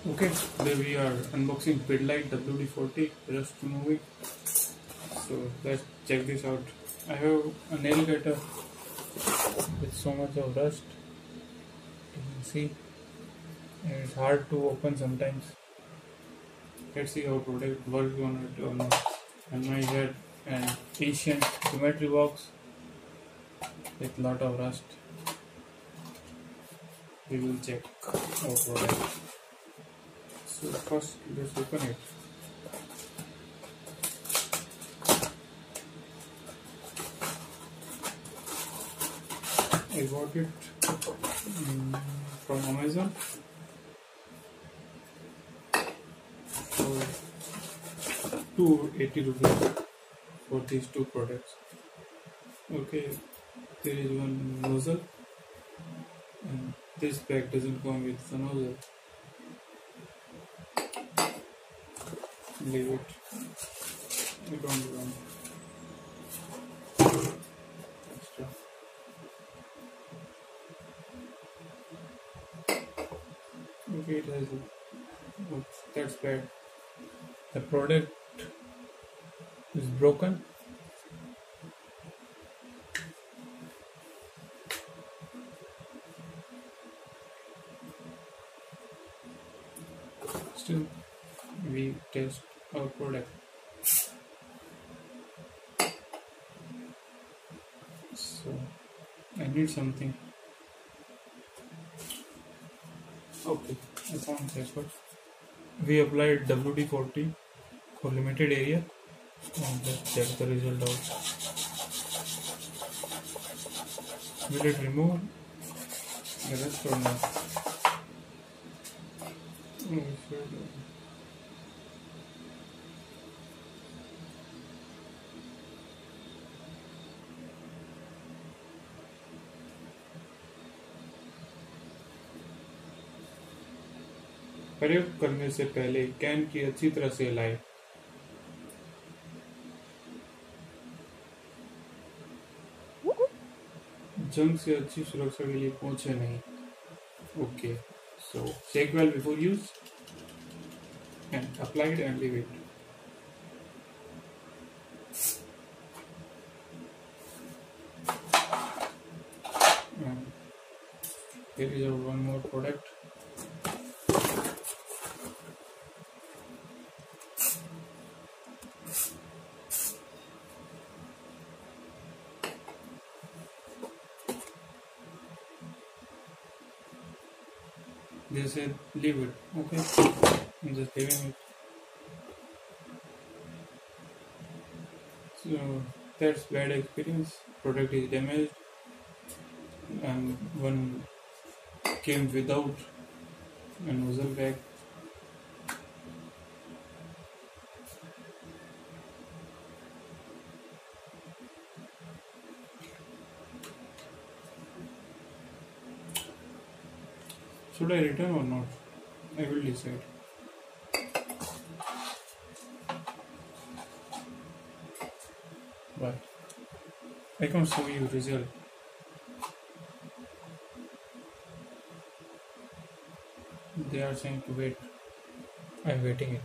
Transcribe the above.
Okay, today we are unboxing pidlite WD-40 rust removing. So let's check this out. I have a nail cutter with so much of rust. You can see, and it's hard to open sometimes. Let's see how product works on it or not. And I had an Asian geometry box with lot of rust. We will check our product. So first, let's open it. I got it from Amazon for 280 rupees for these two products. Okay, there is one nozzle, and this bag doesn't come with the nozzle. Leave it. I don't want extra. Okay, it has. Oh, that's bad. The product is broken. Still, we test our product. So, I need something. Okay, I found paper. We applied WD-40 for limited area, and let's check the result out. Will it remove the rest or not? Oh, sure. प्रयोग करने से पहले can की अच्छी तरह से हिलाएं। जंग से अच्छी सुरक्षा के लिए पोंछे नहीं। Okay, so shake well before use and apply it and leave it. And here is our one more product. They said leave it. Okay, I'm just leaving it. So that's bad experience. Product is damaged, and one came without a nozzle bag. Should I return or not? I will decide. But I can't show you result. They are saying to wait. I'm waiting it.